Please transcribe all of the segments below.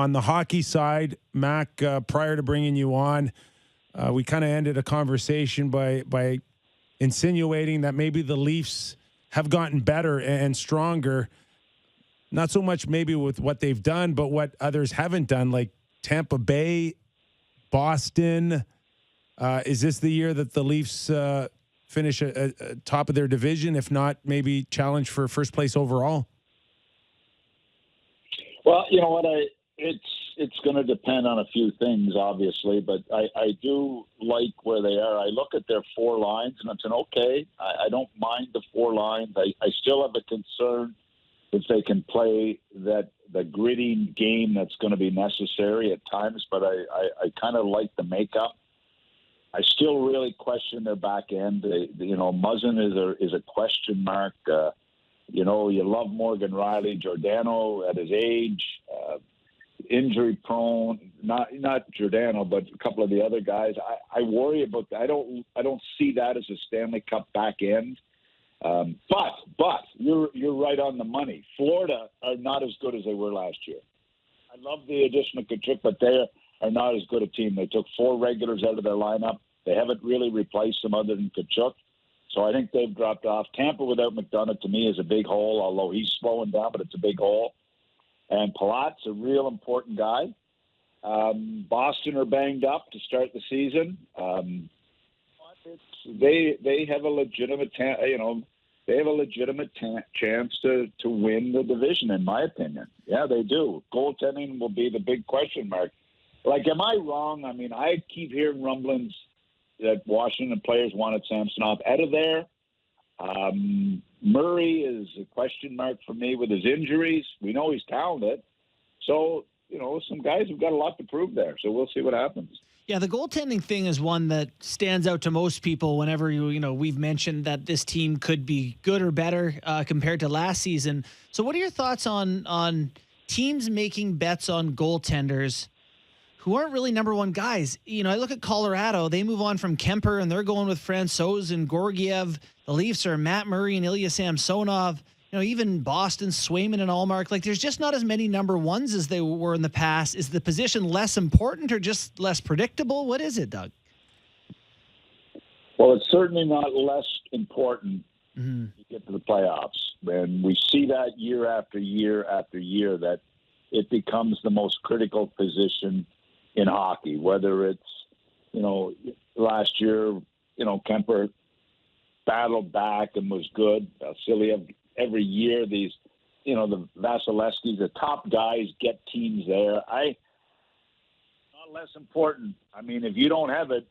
On the hockey side, Mac, prior to bringing you on, we kind of ended a conversation by insinuating that maybe the Leafs have gotten better and stronger. Not so much maybe with what they've done, but what others haven't done, like Tampa Bay, Boston. Is this the year that the Leafs finish top of their division, if not maybe challenge for first place overall? Well, you know what? It's going to depend on a few things, obviously, but I do like where they are. I look at their four lines, and it's an okay. I don't mind the four lines. I still have a concern if they can play the gritty game that's going to be necessary at times, but I kind of like the makeup. I still really question their back end. Muzzin is a question mark. You love Morgan Riley, Giordano at his age, injury prone. Not Giordano, but a couple of the other guys. I worry about that. I don't see that as a Stanley Cup back end. But you're right on the money. Florida are not as good as they were last year. I love the addition of Tkachuk, but they are not as good a team. They took four regulars out of their lineup. They haven't really replaced them other than Tkachuk. So I think they've dropped off. Tampa without McDonough, to me, is a big hole, although he's slowing down, but it's a big hole. And Palat's a real important guy. Boston are banged up to start the season. They have a legitimate, they have a legitimate chance to win the division, in my opinion. Yeah, they do. Goaltending will be the big question mark. Like, am I wrong? I mean, I keep hearing rumblings that Washington players wanted Samsonov out of there. Murray is a question mark for me with his injuries. We know he's talented. So, some guys have got a lot to prove there. So we'll see what happens. Yeah, the goaltending thing is one that stands out to most people whenever we've mentioned that this team could be good or better compared to last season. So what are your thoughts on teams making bets on goaltenders who aren't really number one guys? I look at Colorado. They move on from Kyper, and they're going with Francouz and Georgiev. The Leafs are Matt Murray and Ilya Samsonov. Even Boston, Swayman and Allmark. Like, there's just not as many number ones as they were in the past. Is the position less important or just less predictable? What is it, Doug? Well, it's certainly not less important to get to the playoffs. And we see that year after year after year that it becomes the most critical position in hockey, whether it's, last year, Kemper battled back and was good. Vasiliev, every year, these, the Vasilevskis, the top guys get teams there. Not less important. I mean, if you don't have it,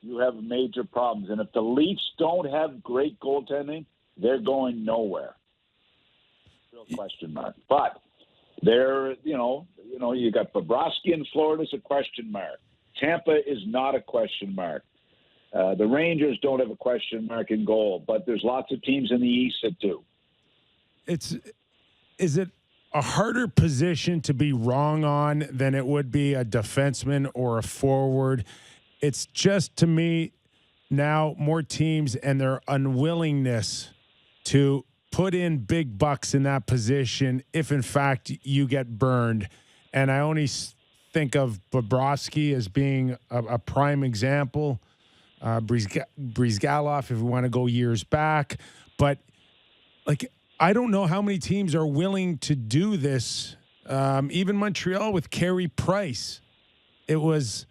you have major problems. And if the Leafs don't have great goaltending, they're going nowhere. Real question mark. But they're, you got Bobrovsky in Florida is a question mark. Tampa is not a question mark. The Rangers don't have a question mark in goal, but there's lots of teams in the East that do. Is it a harder position to be wrong on than it would be a defenseman or a forward? It's just, to me, now more teams and their unwillingness to put in big bucks in that position if, in fact, you get burned. And I only think of Bobrovsky as being a prime example. Brizgalov, if we want to go years back. But, I don't know how many teams are willing to do this. Even Montreal with Carey Price. It was,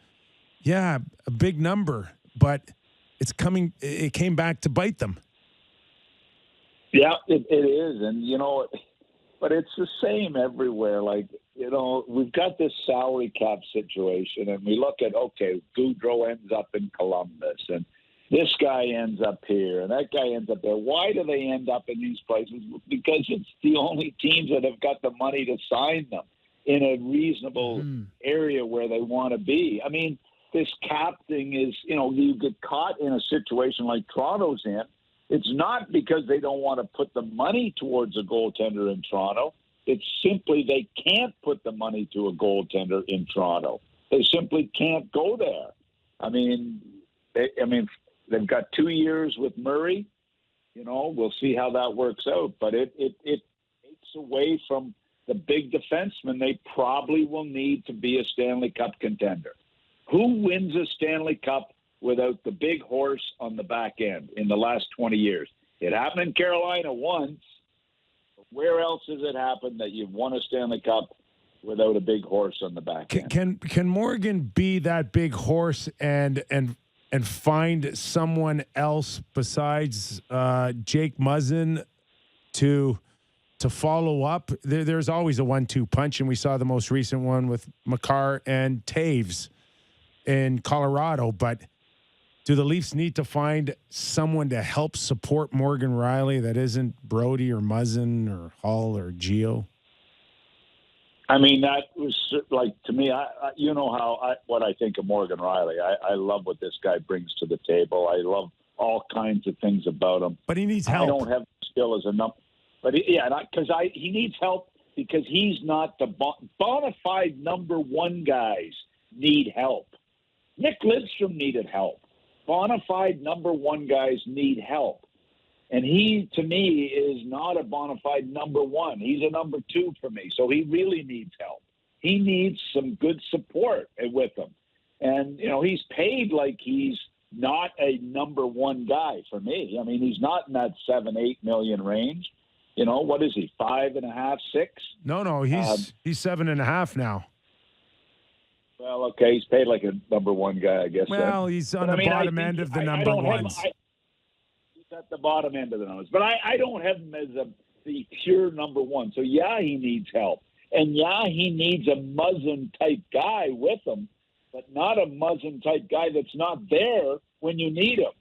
a big number, but it came back to bite them. Yeah, it is. And, but it's the same everywhere. We've got this salary cap situation, and we look at, Goudreau ends up in Columbus, and this guy ends up here, and that guy ends up there. Why do they end up in these places? Because it's the only teams that have got the money to sign them in a reasonable area where they want to be. I mean, this cap thing is, you get caught in a situation like Toronto's in. It's not because they don't want to put the money towards a goaltender in Toronto. It's simply they can't put the money to a goaltender in Toronto. They simply can't go there. They've got 2 years with Murray. We'll see how that works out. But it takes away from the big defensemen, they probably will need to be a Stanley Cup contender. Who wins a Stanley Cup without the big horse on the back end in the last 20 years? It happened in Carolina once. Where else has it happened that you've won a Stanley Cup without a big horse on the back end? Can Morgan be that big horse and find someone else besides Jake Muzzin to follow up? There's always a 1-2 punch, and we saw the most recent one with Makar and Taves in Colorado. But do the Leafs need to find someone to help support Morgan Rielly that isn't Brody or Muzzin or Hull or Gio? I mean, that was like, to me, you know what I think of Morgan Rielly. I love what this guy brings to the table. I love all kinds of things about him. But he needs help. I don't have skill as a number. But he needs help because he's not the bona fide number one guys need help. Nick Lidstrom needed help. Bona fide number one guys need help. And he, to me, is not a bona fide number one. He's a number two for me. So he really needs help. He needs some good support with him. And, he's paid like he's not a number one guy for me. I mean, he's not in that $7-8 million range. What is he, 5.5, 6? No, he's 7.5 now. Well, okay, he's paid like a number one guy, I guess. Well, he's on the bottom end of the number ones. He's at the bottom end of the numbers. But I don't have him as the pure number one. So, yeah, he needs help. And, yeah, he needs a Muzzin-type guy with him, but not a Muzzin-type guy that's not there when you need him.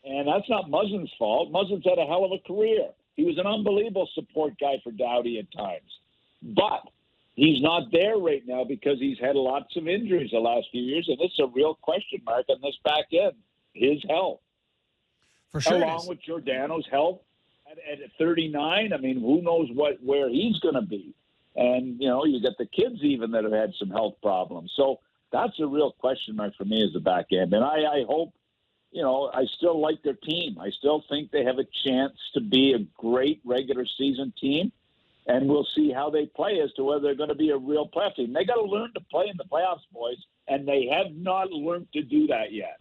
And that's not Muzzin's fault. Muzzin's had a hell of a career. He was an unbelievable support guy for Doughty at times. But he's not there right now because he's had lots of injuries the last few years, and this is a real question mark on this back end, his health. For sure. Along with Giordano's health at 39, I mean, who knows where he's going to be. And, you got the kids even that have had some health problems. So that's a real question mark for me as the back end. And I hope, I still like their team. I still think they have a chance to be a great regular season team. And we'll see how they play as to whether they're going to be a real playoff team. They got to learn to play in the playoffs, boys, and they have not learned to do that yet.